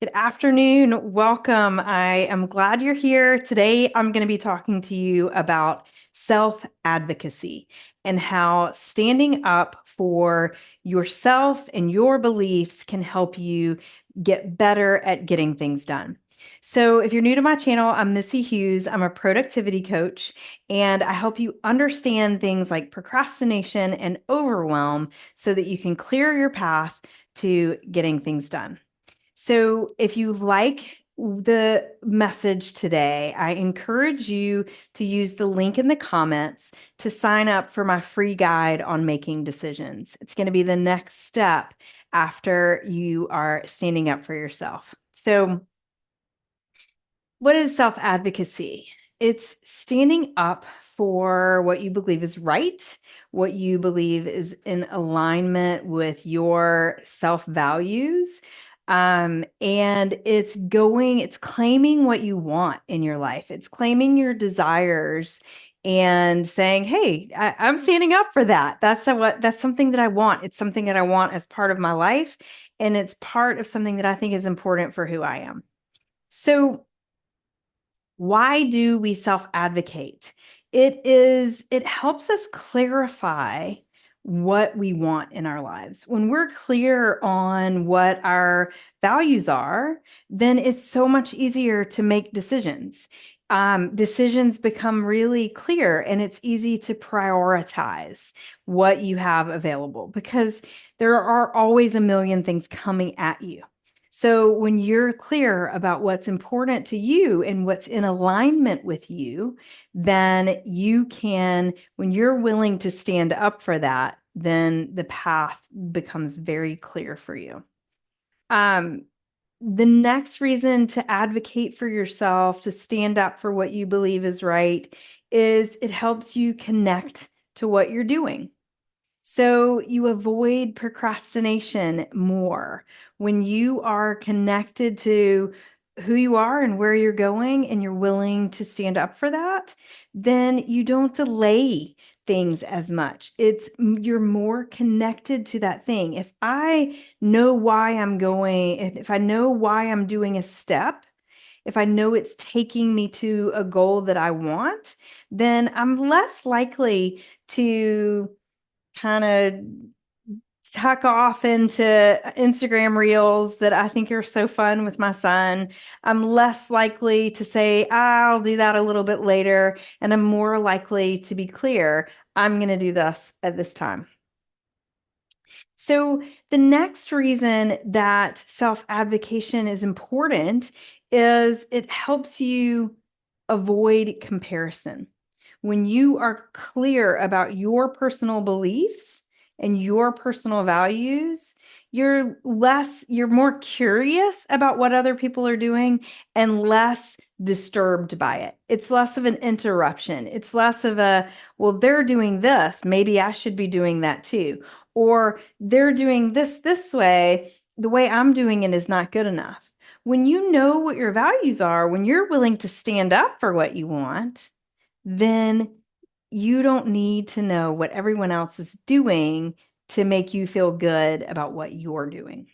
Good afternoon. Welcome. I am glad you're here. Today, I'm going to be talking to you about self-advocacy and how standing up for yourself and your beliefs can help you get better at getting things done. So, if you're new to my channel, I'm Missy Hughes. I'm a productivity coach, and I help you understand things like procrastination and overwhelm so that you can clear your path to getting things done. So, if you like the message today, I encourage you to use the link in the comments to sign up for my free guide on making decisions. It's going to be the next step after you are standing up for yourself. So, what is self advocacy? It's standing up for what you believe is right, what you believe is in alignment with your self values. And it's claiming what you want in your life. It's claiming your desires and saying, hey, I'm standing up for that. That's something that I want. It's something that I want as part of my life. And it's part of something that I think is important for who I am. So, why do we self-advocate? It helps us clarify what we want in our lives. When we're clear on what our values are, then it's so much easier to make decisions. Decisions become really clear and it's easy to prioritize what you have available because there are always a million things coming at you. So when you're clear about what's important to you and what's in alignment with you, then when you're willing to stand up for that, then the path becomes very clear for you. Um, the next reason to advocate for yourself, to stand up for what you believe is right, is it helps you connect to what you're doing. So you avoid procrastination more when you are connected to who you are and where you're going and you're willing to stand up for that, then you don't delay things as much. You're more connected to that thing. If I know why I'm going, if I know why I'm doing a step, if I know it's taking me to a goal that I want, then I'm less likely to kind of tuck off into Instagram reels that I think are so fun with my son. I'm less likely to say, I'll do that a little bit later. And I'm more likely to be clear, I'm going to do this at this time. So, the next reason that self-advocation is important is it helps you avoid comparison. When you are clear about your personal beliefs and your personal values, you're more curious about what other people are doing and less disturbed by it. It's less of an interruption. It's less of well, they're doing this, maybe I should be doing that too. Or they're doing this way, the way I'm doing it is not good enough. When you know what your values are, when you're willing to stand up for what you want, then you don't need to know what everyone else is doing to make you feel good about what you're doing.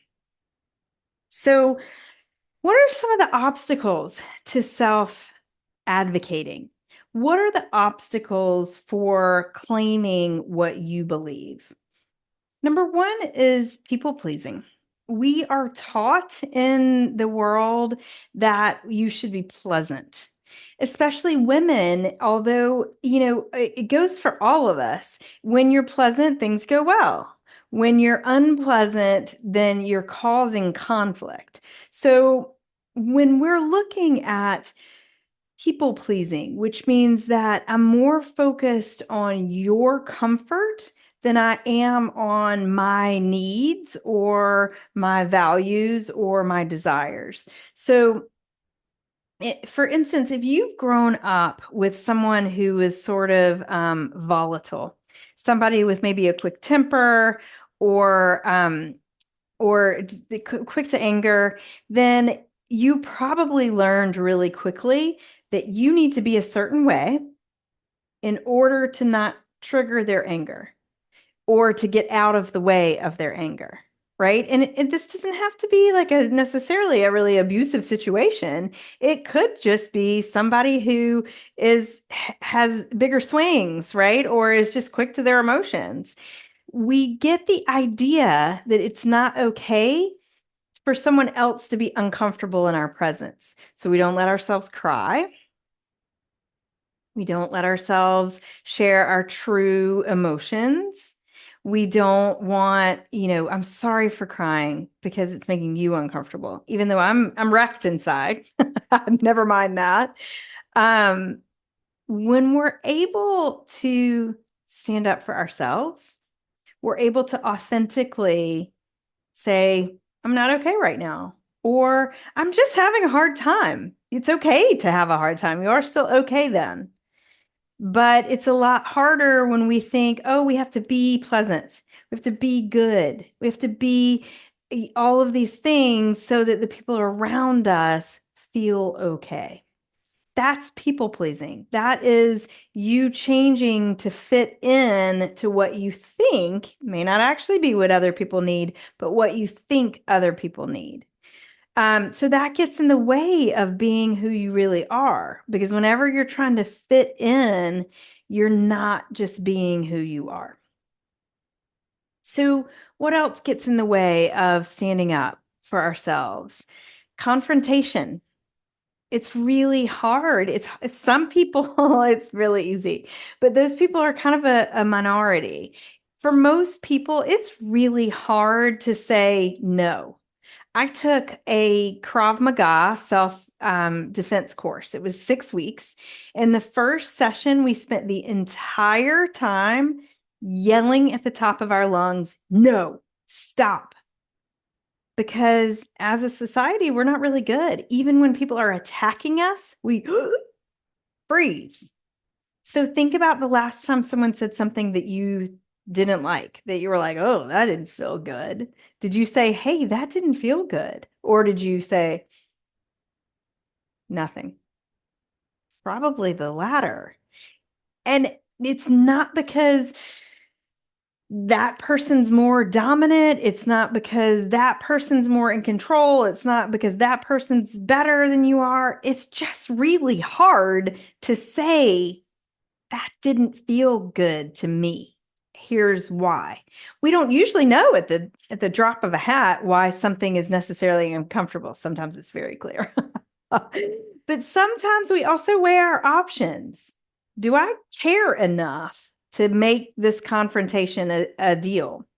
So, what are some of the obstacles to self advocating? What are the obstacles for claiming what you believe? Number one is people pleasing. We are taught in the world that you should be pleasant, especially women, although, it goes for all of us. When you're pleasant, things go well. When you're unpleasant, then you're causing conflict. So when we're looking at people pleasing, which means that I'm more focused on your comfort than I am on my needs or my values or my desires. So, for instance, if you've grown up with someone who is sort of volatile, somebody with maybe a quick temper or quick to anger, then you probably learned really quickly that you need to be a certain way in order to not trigger their anger or to get out of the way of their anger, right? And this doesn't have to be like a necessarily a really abusive situation. It could just be somebody who has bigger swings, right? Or is just quick to their emotions. We get the idea that it's not okay for someone else to be uncomfortable in our presence. So we don't let ourselves cry. We don't let ourselves share our true emotions. We don't want, I'm sorry for crying because it's making you uncomfortable, even though I'm wrecked inside. Never mind that. Um, when we're able to stand up for ourselves, we're able to authentically say, I'm not okay right now, or I'm just having a hard time. It's okay to have a hard time. You are still okay then. But it's a lot harder when we think, oh, we have to be pleasant. We have to be good. We have to be all of these things so that the people around us feel okay. That's people pleasing. That is you changing to fit in to what you think may not actually be what other people need, but what you think other people need. So that gets in the way of being who you really are, because whenever you're trying to fit in, you're not just being who you are. So, what else gets in the way of standing up for ourselves? Confrontation. It's really hard. It's some people, it's really easy, but those people are kind of a minority. For most people, it's really hard to say no. I took a Krav Maga self defense course. It was 6 weeks. In the first session, we spent the entire time yelling at the top of our lungs, no, stop. Because as a society, we're not really good. Even when people are attacking us, we freeze. So think about the last time someone said something that you didn't like, that you were like, oh, that didn't feel good. Did you say, hey, that didn't feel good? Or did you say nothing? Probably the latter. And it's not because that person's more dominant. It's not because that person's more in control. It's not because that person's better than you are. It's just really hard to say, that didn't feel good to me. Here's why. We don't usually know at the drop of a hat why something is necessarily uncomfortable. Sometimes it's very clear. But sometimes we also weigh our options. Do I care enough to make this confrontation a deal?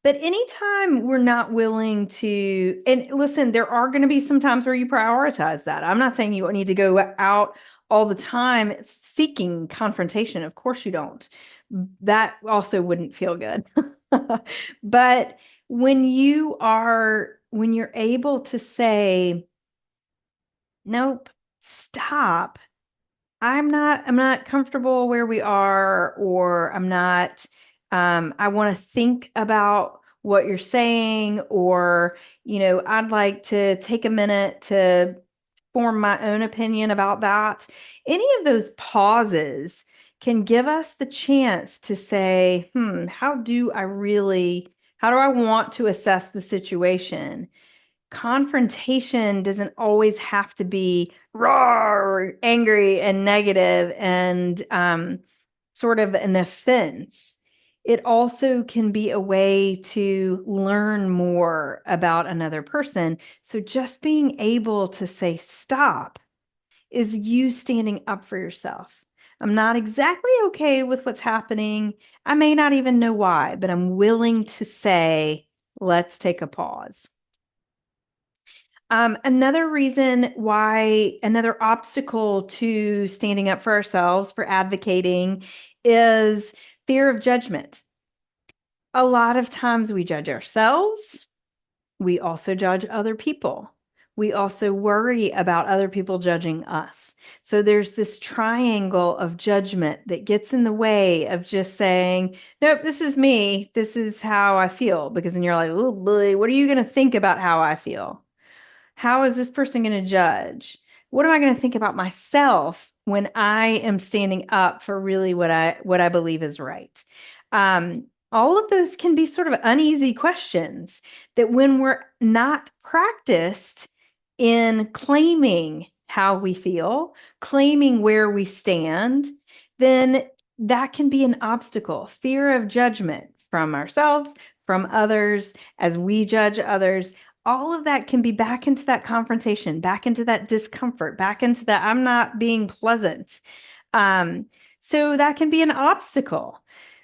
But anytime we're not willing to, and listen, there are going to be some times where you prioritize that. I'm not saying you need to go out all the time seeking confrontation. Of course you don't. That also wouldn't feel good. But when you're able to say, nope, stop. I'm not comfortable where we are, or I'm not, I want to think about what you're saying, or, I'd like to take a minute to form my own opinion about that. Any of those pauses can give us the chance to say, how do I want to assess the situation? Confrontation doesn't always have to be raw, angry, and negative and sort of an offense. It also can be a way to learn more about another person. So just being able to say stop is you standing up for yourself. I'm not exactly okay with what's happening. I may not even know why, but I'm willing to say, let's take a pause. Another obstacle to standing up for ourselves, for advocating, is fear of judgment. A lot of times we judge ourselves. We also judge other people. We also worry about other people judging us. So there's this triangle of judgment that gets in the way of just saying, nope, this is me. This is how I feel. Because then you're like, oh boy, what are you going to think about how I feel? How is this person going to judge? What am I going to think about myself when I am standing up for really what I believe is right? all of those can be sort of uneasy questions that when we're not practiced in claiming how we feel, claiming where we stand, then that can be an obstacle. Fear of judgment from ourselves, from others, as we judge others. All of that can be back into that confrontation, back into that discomfort, back into that I'm not being pleasant. Um, so that can be an obstacle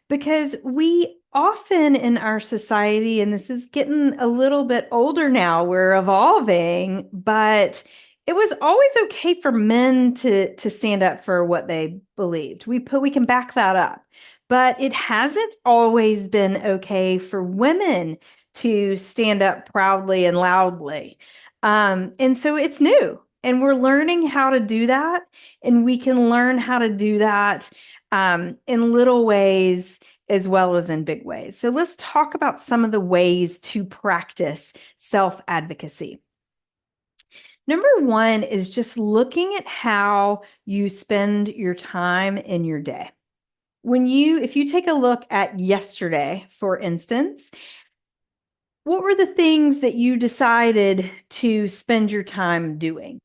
because we often in our society, and this is getting a little bit older now, we're evolving, but it was always okay for men to stand up for what they believed. We can back that up. But it hasn't always been okay for women to stand up proudly and loudly. And so it's new. And we're learning how to do that. And we can learn how to do that in little ways as well as in big ways. So let's talk about some of the ways to practice self-advocacy. Number one is just looking at how you spend your time in your day. If you take a look at yesterday, for instance, what were the things that you decided to spend your time doing?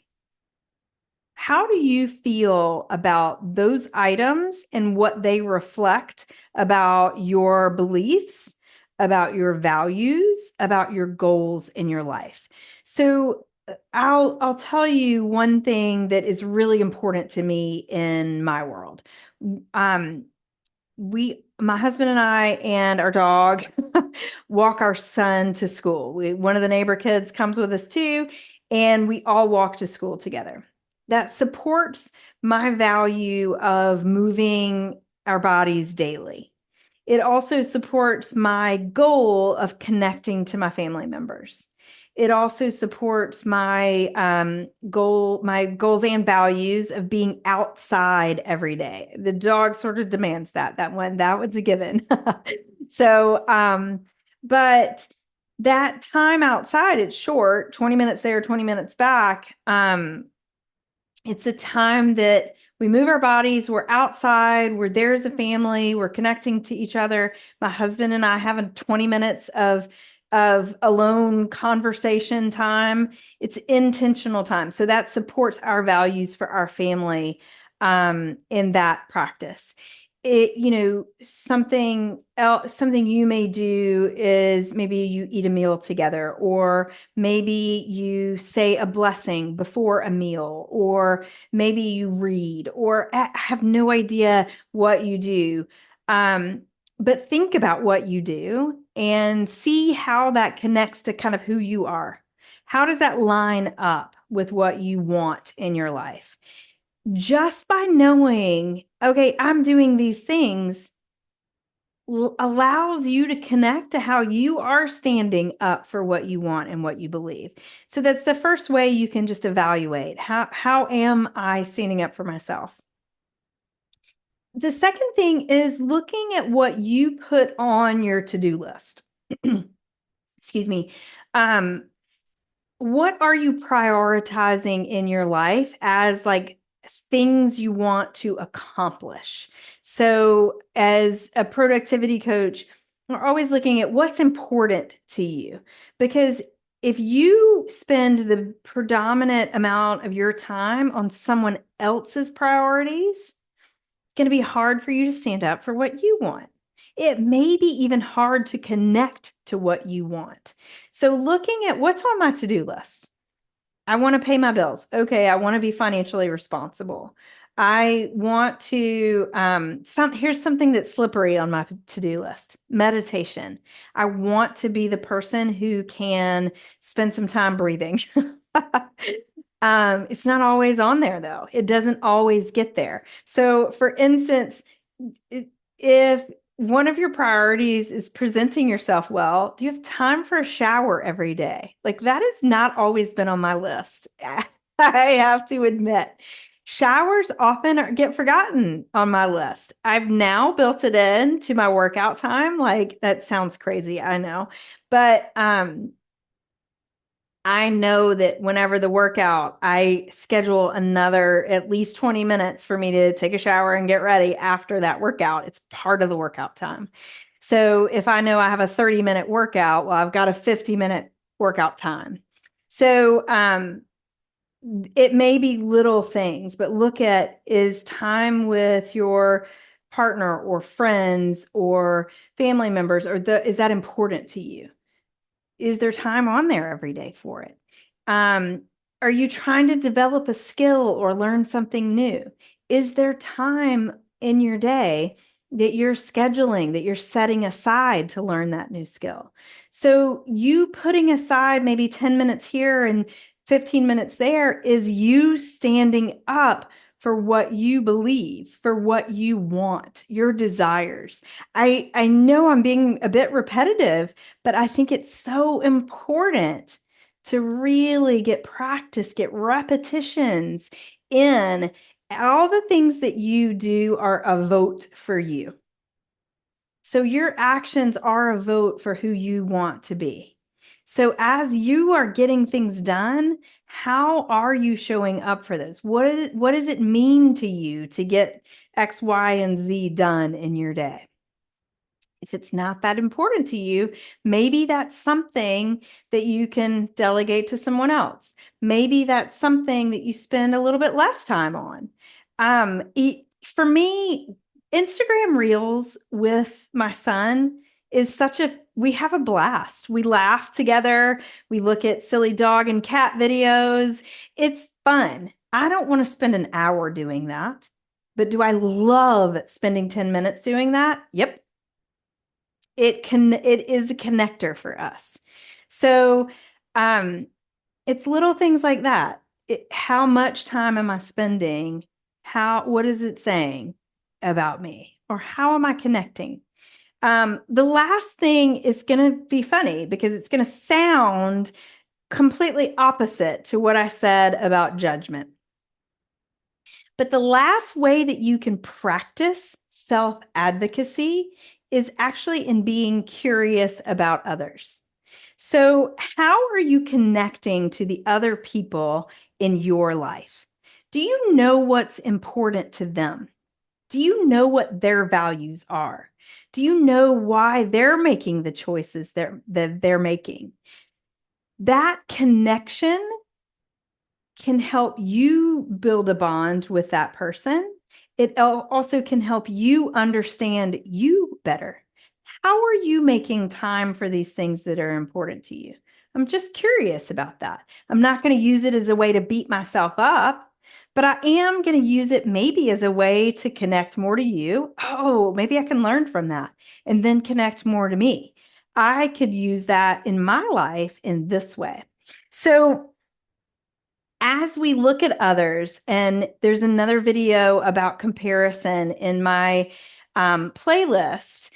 How do you feel about those items and what they reflect about your beliefs, about your values, about your goals in your life? So I'll tell you one thing that is really important to me in my world. Um, my husband and I and our dog walk our son to school. One of the neighbor kids comes with us too, and we all walk to school together. That supports my value of moving our bodies daily. It also supports my goal of connecting to my family members. It also supports my my goals and values of being outside every day. The dog sort of demands that one's a given. So, but that time outside, it's short, 20 minutes there, 20 minutes back. It's a time that we move our bodies, we're outside, we're there as a family, we're connecting to each other. My husband and I have 20 minutes of alone conversation time. It's intentional time. So that supports our values for our family in that practice. Something else, something you may do is maybe you eat a meal together, or maybe you say a blessing before a meal, or maybe you read, or I have no idea what you do. But think about what you do and see how that connects to kind of who you are. How does that line up with what you want in your life? Just by knowing, okay, I'm doing these things allows you to connect to how you are standing up for what you want and what you believe. So that's the first way you can just evaluate how am I standing up for myself? The second thing is looking at what you put on your to-do list. Excuse me. Um, what are you prioritizing in your life as like things you want to accomplish? So, as a productivity coach, we're always looking at what's important to you, because if you spend the predominant amount of your time on someone else's priorities, it's going to be hard for you to stand up for what you want. It may be even hard to connect to what you want. So, looking at what's on my to-do list. I want to pay my bills. Okay, I want to be financially responsible. I want to here's something that's slippery on my to-do list. Meditation. I want to be the person who can spend some time breathing. It's not always on there though. It doesn't always get there. So for instance, if one of your priorities is presenting yourself well, do you have time for a shower every day? Like that has not always been on my list. I have to admit. Showers often get forgotten on my list. I've now built it in to my workout time. Like that sounds crazy, I know. But I know that whenever the workout, I schedule another at least 20 minutes for me to take a shower and get ready after that workout. It's part of the workout time. So if I know I have a 30-minute workout, well, I've got a 50-minute workout time. So it may be little things, but look at, is time with your partner or friends or family members, or is that important to you? Is there time on there every day for it? Um, are you trying to develop a skill or learn something new? Is there time in your day that you're scheduling, that you're setting aside to learn that new skill? So you putting aside maybe 10 minutes here and 15 minutes there is you standing up for what you believe, for what you want, your desires. I know I'm being a bit repetitive, but I think it's so important to really get practice, get repetitions in. All the things that you do are a vote for you. So your actions are a vote for who you want to be. So as you are getting things done, how are you showing up for those? What does it mean to you to get X, Y, and Z done in your day? If it's not that important to you, maybe that's something that you can delegate to someone else. Maybe that's something that you spend a little bit less time on. For me, Instagram Reels with my son is we have a blast. We laugh together. We look at silly dog and cat videos. It's fun. I don't want to spend an hour doing that, but do I love spending 10 minutes doing that? Yep. It is a connector for us. So it's little things like that. How much time am I spending? What is it saying about me? Or how am I connecting? The last thing is going to be funny because it's going to sound completely opposite to what I said about judgment. But the last way that you can practice self-advocacy is actually in being curious about others. So, how are you connecting to the other people in your life? Do you know what's important to them? Do you know what their values are? Do you know why they're making the choices that they're making? That connection can help you build a bond with that person. It also can help you understand you better. How are you making time for these things that are important to you? I'm just curious about that. I'm not going to use it as a way to beat myself up, but I am going to use it maybe as a way to connect more to you. Oh, maybe I can learn from that and then connect more to me. I could use that in my life in this way. So, as we look at others, and there's another video about comparison in my playlist,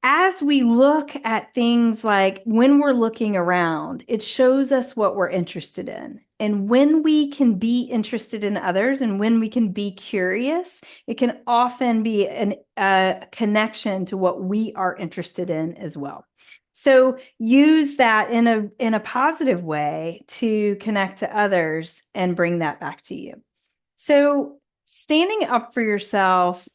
as we look at things like when we're looking around, it shows us what we're interested in. And when we can be interested in others and when we can be curious, it can often be a connection to what we are interested in as well. So use that in a positive way to connect to others and bring that back to you. So standing up for yourself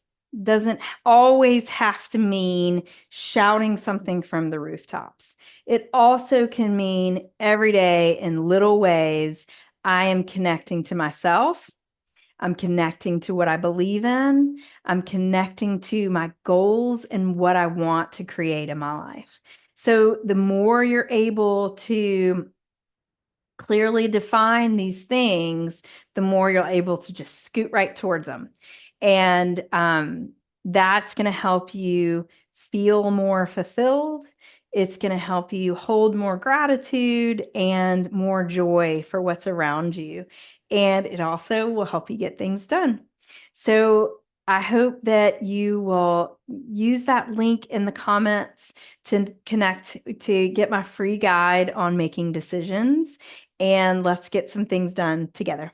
doesn't always have to mean shouting something from the rooftops. It also can mean every day in little ways, I am connecting to myself. I'm connecting to what I believe in. I'm connecting to my goals and what I want to create in my life. So the more you're able to clearly define these things, the more you're able to just scoot right towards them. And that's going to help you feel more fulfilled. It's going to help you hold more gratitude and more joy for what's around you. And it also will help you get things done. So I hope that you will use that link in the comments to connect to get my free guide on making decisions. And let's get some things done together.